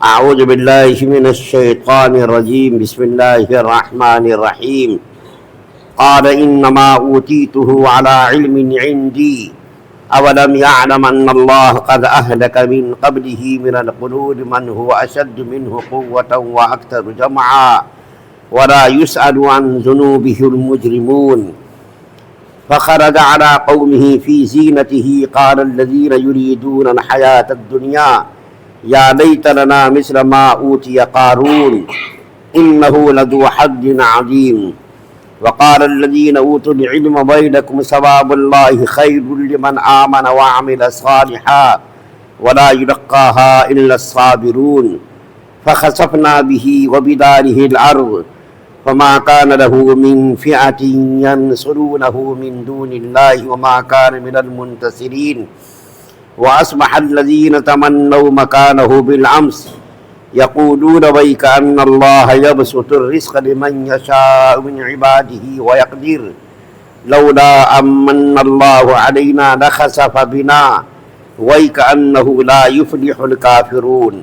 أعوذ بالله من الشيطان الرجيم. بسم الله الرحمن الرحيم. قال إنما أوتيته على علم عندي أولم يعلم أن الله قد أهلك من قبله من القرون من هو أشد منه قوة وأكثر جمعا ولا يسأل عن ذنوبه المجرمون. فخرج على قومه في زينته قال الذين يريدون الحياة الدنيا یا لیت لنا مثل ما اوتی قارون انه لذو حظ عظیم. وقال الذين اوتوا العلم ويلكم ثواب الله خير لمن آمن وعمل صالحا ولا يلقاها الا الصابرون. فخسفنا به وبداره الارض فما كان له من فئة ينصرونه من دون الله وما كان من المنتصرين. وأصبح الذين تمنوا مكانه بالأمس يقولون ويك أن الله يبسط الرزق لمن يشاء من عباده ويقدر لولا أمن الله علينا لخسف بنا ويك أنه لا يفلح الكافرون.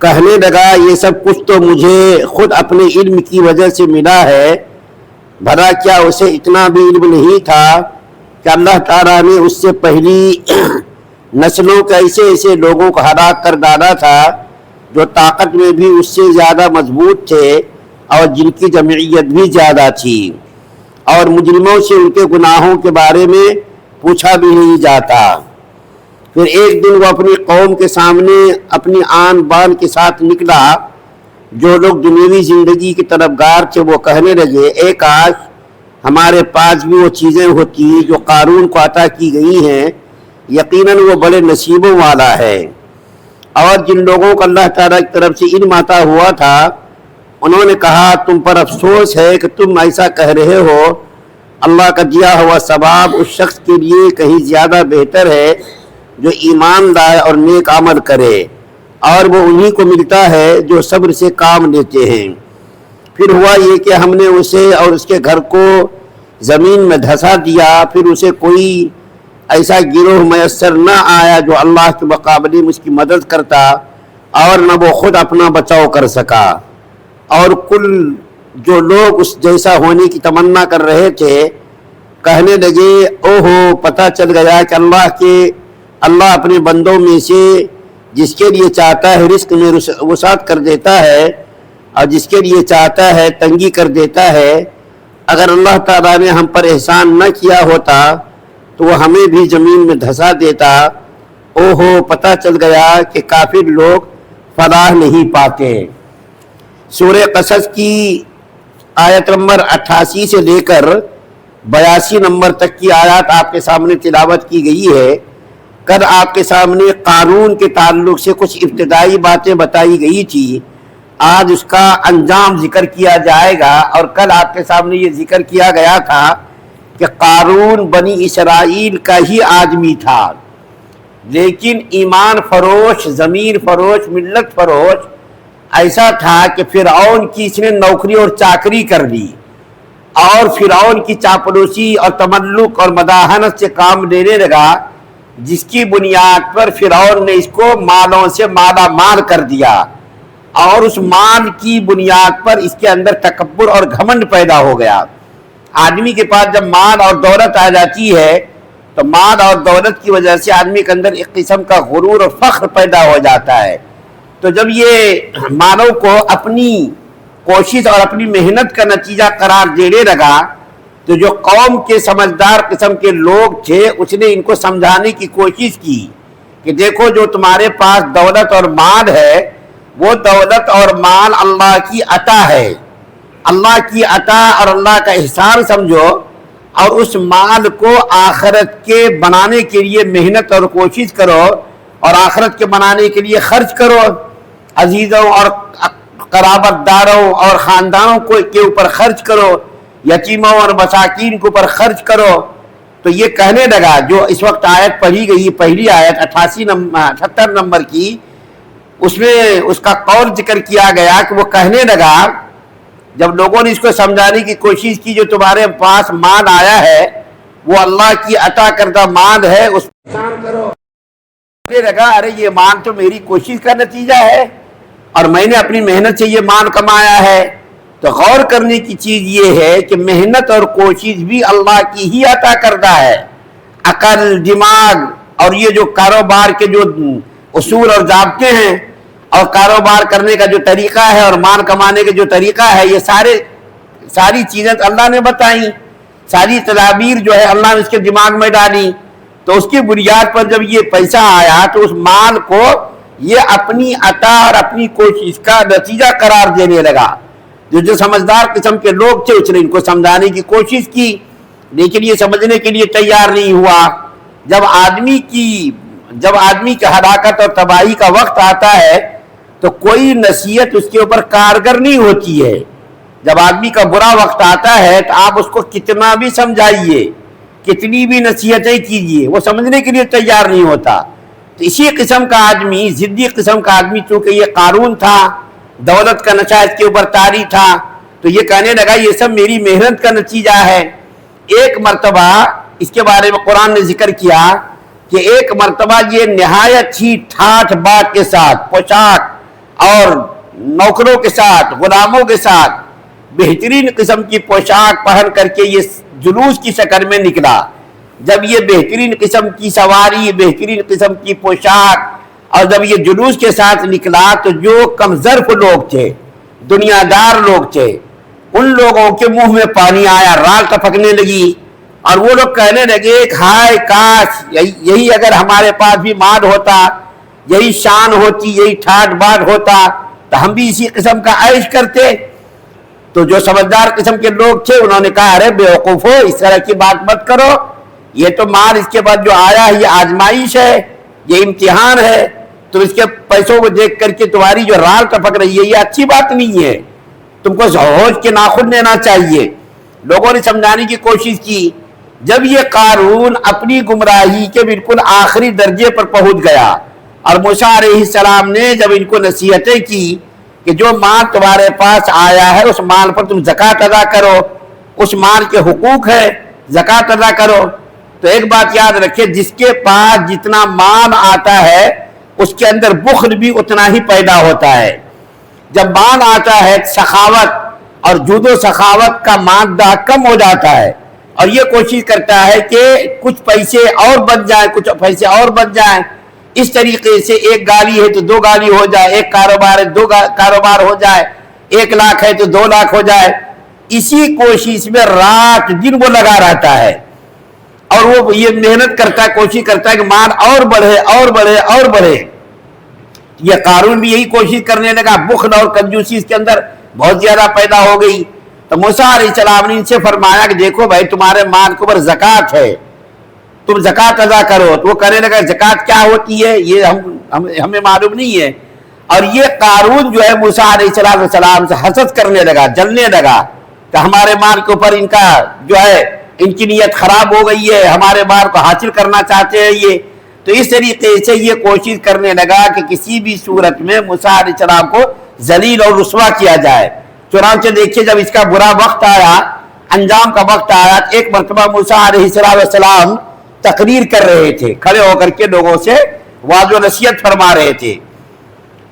کہنے لگا یہ سب کچھ تو مجھے خود اپنے علم کی وجہ سے ملا ہے، بھلا کیا اسے اتنا بھی علم نہیں تھا کہ اللہ تعالیٰ نے اس سے پہلی نسلوں کے ایسے لوگوں کو ہلاک کر ڈالا تھا جو طاقت میں بھی اس سے زیادہ مضبوط تھے اور جن کی جمعیت بھی زیادہ تھی، اور مجرموں سے ان کے گناہوں کے بارے میں پوچھا بھی نہیں جاتا. پھر ایک دن وہ اپنی قوم کے سامنے اپنی آن بان کے ساتھ نکلا. جو لوگ دنیوی زندگی کے طلبگار تھے وہ کہنے لگے اے کاش ہمارے پاس بھی وہ چیزیں ہوتی جو قارون کو عطا کی گئی ہیں، یقیناً وہ بڑے نصیبوں والا ہے. اور جن لوگوں کو اللہ تعالیٰ کی طرف سے علم عطا ہوا تھا انہوں نے کہا تم پر افسوس ہے کہ تم ایسا کہہ رہے ہو، اللہ کا دیا ہوا ثواب اس شخص کے لیے کہیں زیادہ بہتر ہے جو ایمان لائے اور نیک عمل کرے، اور وہ انہی کو ملتا ہے جو صبر سے کام لیتے ہیں. پھر ہوا یہ کہ ہم نے اسے اور اس کے گھر کو زمین میں دھسا دیا، پھر اسے کوئی ایسا گروہ میسر نہ آیا جو اللہ کے مقابلے میں اس کی مدد کرتا، اور نہ وہ خود اپنا بچاؤ کر سکا. اور کل جو لوگ اس جیسا ہونے کی تمنا کر رہے تھے کہنے لگے اوہو پتہ چل گیا کہ اللہ اپنے بندوں میں سے جس کے لیے چاہتا ہے رزق میں وسعت کر دیتا ہے اور جس کے لیے چاہتا ہے تنگی کر دیتا ہے. اگر اللہ تعالیٰ نے ہم پر احسان نہ کیا ہوتا تو وہ ہمیں بھی زمین میں دھسا دیتا. اوہو پتہ چل گیا کہ کافر لوگ فلاح نہیں پاتے. سورہ قصص کی آیت نمبر 88 سے لے کر 82 نمبر تک کی آیات آپ کے سامنے تلاوت کی گئی ہے. کل آپ کے سامنے قارون کے تعلق سے کچھ ابتدائی باتیں بتائی گئی تھی، آج اس کا انجام ذکر کیا جائے گا. اور کل آپ کے سامنے یہ ذکر کیا گیا تھا کہ قارون بنی اسرائیل کا ہی آدمی تھا، لیکن ایمان فروش، زمین فروش، ملت فروش ایسا تھا کہ فرعون کی اس نے نوکری اور چاکری کر لی، اور فرعون کی چاپلوسی اور تملق اور مداحنت سے کام لینے لگا، جس کی بنیاد پر فرعون نے اس کو مالوں سے مالا مال کر دیا، اور اس مال کی بنیاد پر اس کے اندر تکبر اور گھمنڈ پیدا ہو گیا. آدمی کے پاس جب مال اور دولت آ جاتی ہے تو مال اور دولت کی وجہ سے آدمی کے اندر ایک قسم کا غرور اور فخر پیدا ہو جاتا ہے. تو جب یہ مالوں کو اپنی کوشش اور اپنی محنت کا نتیجہ قرار دینے لگا تو جو قوم کے سمجھدار قسم کے لوگ تھے اس نے ان کو سمجھانے کی کوشش کی کہ دیکھو جو تمہارے پاس دولت اور مال ہے وہ دولت اور مال اللہ کی عطا ہے، اللہ کی عطا اور اللہ کا احسان سمجھو، اور اس مال کو آخرت کے بنانے کے لیے محنت اور کوشش کرو اور آخرت کے بنانے کے لیے خرچ کرو. عزیزوں اور قرابت داروں اور خاندانوں کے اوپر خرچ کرو، یتیموں اور مساکین کے اوپر خرچ کرو. تو یہ کہنے لگا جو اس وقت آیت پڑھی گئی پہلی آیت 78 نمبر کی، اس میں اس کا قول ذکر کیا گیا کہ وہ کہنے لگا جب لوگوں نے اس کو سمجھانے کی کوشش کی جو تمہارے پاس مال آیا ہے وہ اللہ کی عطا کردہ مال ہے، اس پر احسان کرو، سمجھنے لگا ارے یہ مال تو میری کوشش کا نتیجہ ہے اور میں نے اپنی محنت سے یہ مال کمایا ہے. تو غور کرنے کی چیز یہ ہے کہ محنت اور کوشش بھی اللہ کی ہی عطا کردہ ہے. عقل، دماغ اور یہ جو کاروبار کے جو اصول اور ضابطے ہیں اور کاروبار کرنے کا جو طریقہ ہے اور مال کمانے کا جو طریقہ ہے، یہ ساری چیزیں اللہ نے بتائیں، ساری تدابیر جو ہے اللہ نے اس کے دماغ میں ڈالی. تو اس کی بنیاد پر جب یہ پیسہ آیا تو اس مال کو یہ اپنی عطا اور اپنی کوشش کا نتیجہ قرار دینے لگا. جو سمجھدار قسم کے لوگ تھے اس نے ان کو سمجھانے کی کوشش کی، لیکن یہ سمجھنے کے لیے تیار نہیں ہوا. جب آدمی کی ہلاکت اور تباہی کا وقت آتا ہے تو کوئی نصیحت اس کے اوپر کارگر نہیں ہوتی ہے. جب آدمی کا برا وقت آتا ہے تو آپ اس کو کتنا بھی سمجھائیے، کتنی بھی نصیحتیں کیجیے، وہ سمجھنے کے لیے تیار نہیں ہوتا. تو اسی قسم کا آدمی، ضدی قسم کا آدمی، چونکہ یہ قارون تھا، دولت کا نشہ اس کے اوپر طاری تھا، تو یہ کہنے لگا یہ سب میری محنت کا نتیجہ ہے. ایک مرتبہ اس کے بارے میں قرآن نے ذکر کیا کہ ایک مرتبہ یہ نہایت ہی ٹھاٹھ بات کے ساتھ، پوشاک اور نوکروں کے ساتھ، غلاموں کے ساتھ بہترین قسم کی پوشاک پہن کر کے یہ جلوس کی شکل میں نکلا. جب یہ بہترین قسم کی سواری، بہترین قسم کی پوشاک اور جب یہ جلوس کے ساتھ نکلا تو جو کم ظرف لوگ تھے، دنیا دار لوگ تھے، ان لوگوں کے منہ میں پانی آیا، رال ٹپکنے لگی اور وہ لوگ کہنے لگے ہائے کاش یہی اگر ہمارے پاس بھی مال ہوتا، یہی شان ہوتی، یہی ٹھاٹ باٹ ہوتا تو ہم بھی اسی قسم کا عیش کرتے. تو جو سمجھدار قسم کے لوگ تھے انہوں نے کہا ارے بیوقوفو، اس طرح کی بات مت کرو، یہ تو مال اس کے بعد جو آیا ہے یہ آزمائش ہے، یہ امتحان ہے. تم اس کے پیسوں کو دیکھ کر کے تمہاری جو رال ٹپک رہی ہے یہ اچھی بات نہیں ہے، تم کو ہوش کے ناخن لینا چاہیے. لوگوں نے سمجھانے کی کوشش کی. جب یہ قارون اپنی گمراہی کے بالکل آخری درجے پر پہنچ گیا اور موسیٰ علیہ السلام نے جب ان کو نصیحتیں کی کہ جو مال تمہارے پاس آیا ہے اس مال پر تم زکوٰۃ ادا کرو، اس مال کے حقوق ہے، زکوٰۃ ادا کرو. تو ایک بات یاد رکھیں، جس کے پاس جتنا مال آتا ہے اس کے اندر بخل بھی اتنا ہی پیدا ہوتا ہے. جب مال آتا ہے سخاوت اور جود و سخاوت کا مادہ کم ہو جاتا ہے اور یہ کوشش کرتا ہے کہ کچھ پیسے اور بچ جائیں، کچھ پیسے اور بچ جائیں. اس طریقے سے ایک گاڑی ہے تو 2 گاڑی ہو جائے، ایک کاروبار ہے 2 کاروبار ہو جائے، 1 لاکھ ہے تو 2 لاکھ ہو جائے. اسی کوشش میں رات دن وہ لگا رہتا ہے اور وہ یہ محنت کرتا ہے، کوشش کرتا ہے کہ مال اور بڑھے اور بڑھے اور بڑھے. یہ قارون بھی یہی کوشش کرنے لگا، بخل اور کنجوسی اس کے اندر بہت زیادہ پیدا ہو گئی. تو موسیٰ علیہ السلام نے ان سے فرمایا کہ دیکھو بھائی تمہارے مال کے اوپر زکوٰۃ ہے، تم زکوٰۃ ادا کرو. تو وہ کہنے لگا زکوٰۃ کیا ہوتی ہے یہ ہمیں معلوم نہیں ہے. اور یہ قارون جو ہے موسیٰ علیہ السلام سے حسد کرنے لگا، جلنے لگا کہ ہمارے مال کے اوپر ان کا جو ہے ان کی نیت خراب ہو گئی ہے، ہمارے مال کو حاصل کرنا چاہتے ہیں یہ. تو اس طریقے سے یہ کوشش کرنے لگا کہ کسی بھی صورت میں موسیٰ علیہ السلام کو ذلیل اور رسوا کیا جائے. چنانچہ دیکھیے جب اس کا برا وقت آیا، انجام کا وقت آیا، ایک مرتبہ موسیٰ علیہ السلام تقریر کر رہے تھے، کھڑے ہو کر کے لوگوں سے وعظ و نصیحت فرما رہے تھے.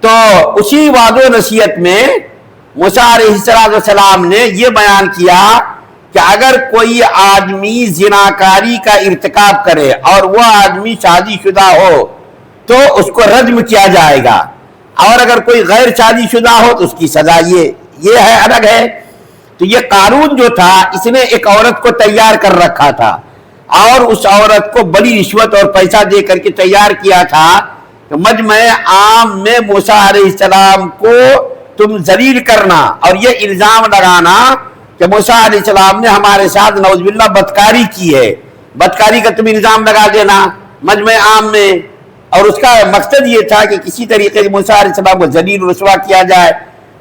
تو اسی وعظ و نصیحت میں موسیٰ علیہ السلام نے یہ بیان کیا کہ اگر کوئی آدمی زناکاری کا ارتکاب کرے اور وہ آدمی شادی شدہ ہو تو اس کو رجم کیا جائے گا، اور اگر کوئی غیر شادی شدہ ہو تو اس کی سزا یہ ہے، الگ ہے. تو یہ قارون جو تھا اس نے ایک عورت کو تیار کر رکھا تھا اور اس عورت کو بڑی رشوت اور پیسہ دے کر کے تیار کیا تھا کہ مجمع عام میں موسیٰ علیہ السلام کو تم ذلیل کرنا اور یہ الزام لگانا کہ موسیٰ علیہ السلام نے ہمارے ساتھ نعوذ باللہ بدکاری کی ہے، بدکاری کا تم الزام لگا دینا مجمع عام میں. اور اس کا مقصد یہ تھا کہ کسی طریقے سے موسیٰ علیہ السلام کو ذلیل رسوا کیا جائے.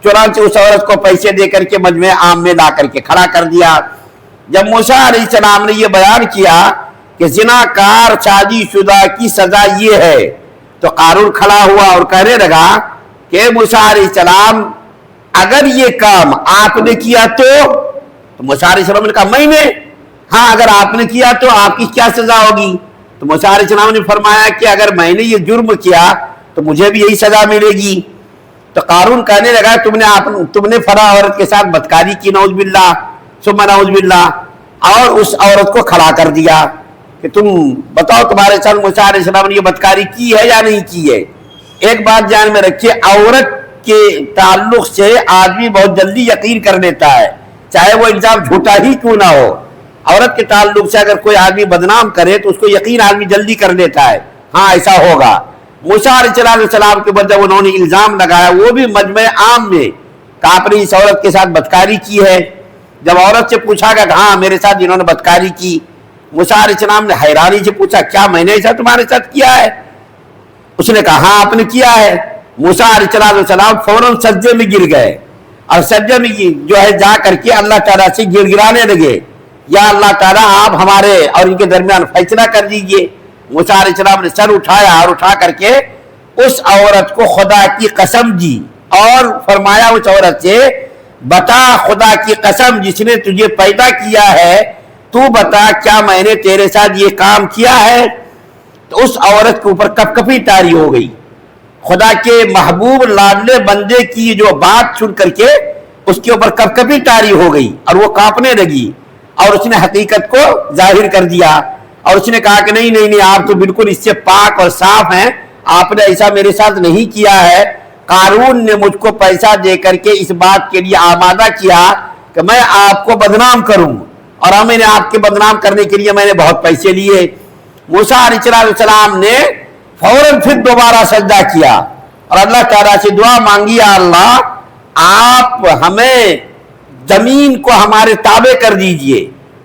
چنانچہ اس عورت کو پیسے دے کر کے مجمع عام میں لا کر کے کھڑا کر دیا. جب موسیٰ علیہ السلام نے یہ بیان کیا کہ زناکار شادی شدہ کی سزا یہ ہے تو قارون کھڑا ہوا اور کہنے لگا کہ موسیٰ علیہ السلام اگر یہ کام آپ نے کیا تو موسیٰ علیہ السلام نے کہا میں نے، ہاں اگر آپ نے کیا تو آپ کی کیا سزا ہوگی؟ تو موسیٰ علیہ السلام نے فرمایا کہ اگر میں نے یہ جرم کیا تو مجھے بھی یہی سزا ملے گی. تو قارون کہنے لگا تم نے فلاں عورت کے ساتھ بدکاری کی، نعوذ باللہ ثم نعوذ باللہ، اور اس عورت کو کھڑا کر دیا کہ تم بتاؤ تمہارے ساتھ موسیٰ علیہ السلام نے یہ بدکاری کی ہے یا نہیں کی ہے. ایک بات جان میں رکھیے، عورت کے تعلق سے آدمی بہت جلدی یقین کر لیتا ہے، چاہے وہ الزام جھوٹا ہی کیوں نہ ہو. عورت کے تعلق سے اگر کوئی آدمی بدنام کرے تو اس کو یقین آدمی جلدی کر لیتا ہے، ہاں ایسا ہوگا. موسیٰ علیہ السلام کے اوپر جب انہوں نے الزام لگایا، وہ بھی مجمع عام میں کہ آپ نے اس عورت کے ساتھ بدکاری کی ہے. جب عورت سے پوچھا گیا کہ ہاں میرے ساتھ جنہوں نے بدکاری کی، موسیٰ علیہ السلام نے حیرانی سے پوچھا کیا میں نے ایسا تمہارے ساتھ کیا ہے؟ اس نے کہا ہاں آپ نے کیا ہے. موسیٰ علیہ السلام فوراً سجدے میں گر گئے اور سجدے میں جو ہے جا کر کے اللہ تعالیٰ سے گر گرانے لگے، یا اللہ تعالیٰ آپ ہمارے اور ان کے درمیان فیصلہ کر دیجئے. موسیٰ علیہ السلام نے سر اٹھایا اور اٹھا کر کے اس عورت کو خدا کی قسم دی اور فرمایا اس عورت سے بتا خدا کی قسم جس نے تجھے پیدا کیا ہے، تو بتا کیا میں نے تیرے ساتھ یہ کام کیا ہے؟ تو اس عورت کے اوپر کپ کپی طاری ہو گئی. خدا کے محبوب لاڈلے بندے کی جو بات سن کر کے اس کے اوپر کپ کپی طاری ہو گئی اور وہ کانپنے لگی، اور اس نے حقیقت کو ظاہر کر دیا اور اس نے کہا کہ نہیں آپ تو بالکل اس سے پاک اور صاف ہیں، آپ نے ایسا میرے ساتھ نہیں کیا ہے. قارون نے مجھ کو پیسہ دے کر کے اس بات کے لیے آمادہ کیا کہ میں آپ کو بدنام کروں، اور میں نے آپ کے بدنام کرنے کے لیے میں نے بہت پیسے لیے. موسیٰ علیہ السلام نے فوراً پھر دوبارہ سجدہ کیا اور اللہ تعالیٰ سے دعا مانگی، یا اللہ آپ ہمیں زمین کو ہمارے تابع کر دیجئے.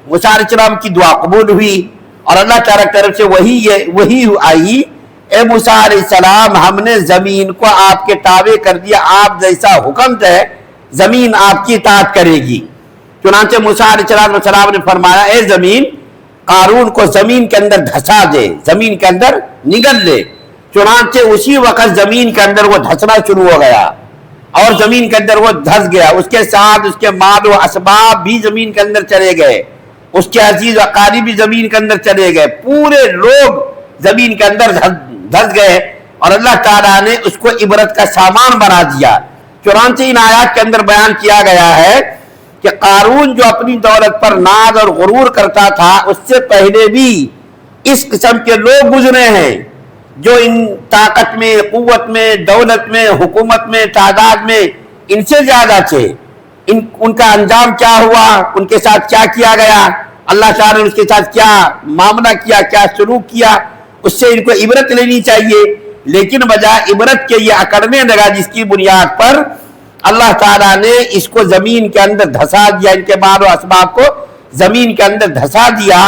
موسیٰ علیہ السلام کی دعا قبول ہوئی اور اللہ تعالیٰ کی طرف سے وحی آئی، اے موسیٰ علیہ السلام ہم نے زمین کو آپ کے تابع کر دیا، آپ جیسا حکم ہے زمین آپ کی اطاعت کرے گی. چنانچہ موسیٰ علیہ السلام نے فرمایا اے زمین قارون کو زمین کے اندر دھسا دے، زمین کے اندر نگل لے. چنانچہ اسی وقت زمین کے اندر وہ دھسنا شروع ہو گیا اور زمین کے اندر وہ دھس گیا، اس کے ساتھ اس کے مال و اسباب بھی زمین کے اندر چلے گئے، اس کے عزیز و اقارب بھی زمین کے اندر چلے گئے، پورے لوگ زمین کے اندر دھس گئے اور اللہ تعالیٰ نے اس کو عبرت کا سامان بنا دیا. چنانچہ ان آیات کے اندر بیان کیا گیا ہے کہ قارون جو اپنی دولت پر ناز اور غرور کرتا تھا، اس سے پہلے بھی اس قسم کے لوگ گزرے ہیں جو ان طاقت میں، قوت میں، دولت میں، حکومت میں، تعداد میں ان سے زیادہ تھے. ان کا انجام کیا ہوا، ان کے ساتھ کیا کیا گیا، اللہ تعالیٰ نے اس کے ساتھ کیا معاملہ کیا، کیا سلوک کیا، اس سے ان کو عبرت لینی چاہیے. لیکن بجائے عبرت کے یہ اکڑنے لگا جس کی بنیاد پر اللہ تعالیٰ نے اس کو زمین کے اندر دھسا دیا، ان کے مال و اسباب کو زمین کے اندر دھسا دیا.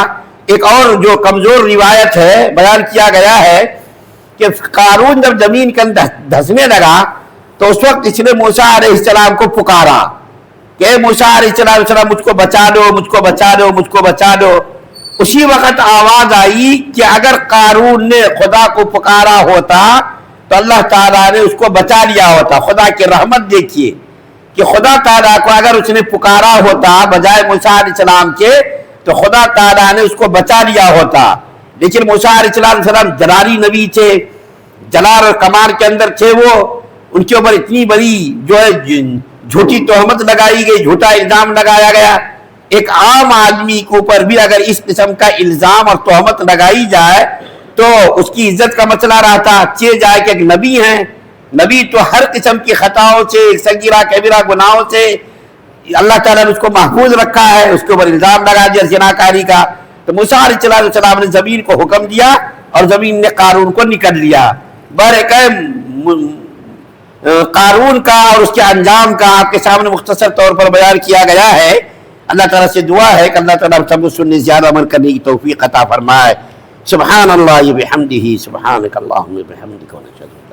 ایک اور جو کمزور روایت ہے بیان کیا گیا ہے کہ قارون جب زمین کے اندر دھسنے لگا تو اس وقت اس نے موسیٰ علیہ السلام کو پکارا کہ اے موسیٰ علیہ السلام مجھ کو بچا دو، مجھ کو بچا دو، مجھ کو بچا دو. اسی وقت آواز آئی کہ اگر قارون نے خدا کو پکارا ہوتا تو اللہ تعالیٰ نے اس کو بچا لیا ہوتا. خدا کی رحمت دیکھیے کہ خدا تعالیٰ کو اگر اس نے پکارا ہوتا بجائے موسیٰ علیہ السلام کے تو خدا تعالیٰ نے اس کو بچا لیا ہوتا. لیکن موسیٰ علیہ السلام جلالی نبی تھے، جلال اور کمال کے اندر تھے، وہ ان کے اوپر اتنی بڑی جو ہے جھوٹی تہمت لگائی گئی، جھوٹا الزام لگایا گیا. ایک عام آدمی کے اوپر بھی اگر اس قسم کا الزام اور تہمت لگائی جائے تو اس کی عزت کا مسئلہ رہتا. چہ جائے کہ ایک نبی ہیں، نبی تو ہر قسم کی خطاؤں سے، صغیرہ کبیرہ گناہوں سے اللہ تعالیٰ نے اس کو محفوظ رکھا ہے، اس کے اوپر الزام لگا دیا زناکاری کا. تو موسیٰ علیہ السلام نے زمین کو حکم دیا اور زمین نے قارون کو نکل لیا. قارون کا اور اس کے انجام کا آپ کے سامنے مختصر طور پر بیان کیا گیا ہے. اللہ تعالیٰ سے دعا ہے کہ اللہ تعالیٰ سب کو سننے زیادہ عمل کرنے کی توفیق عطا فرمائے. سبحان اللہ بحمدہ، سبحانک اللہم بحمدک و نشہد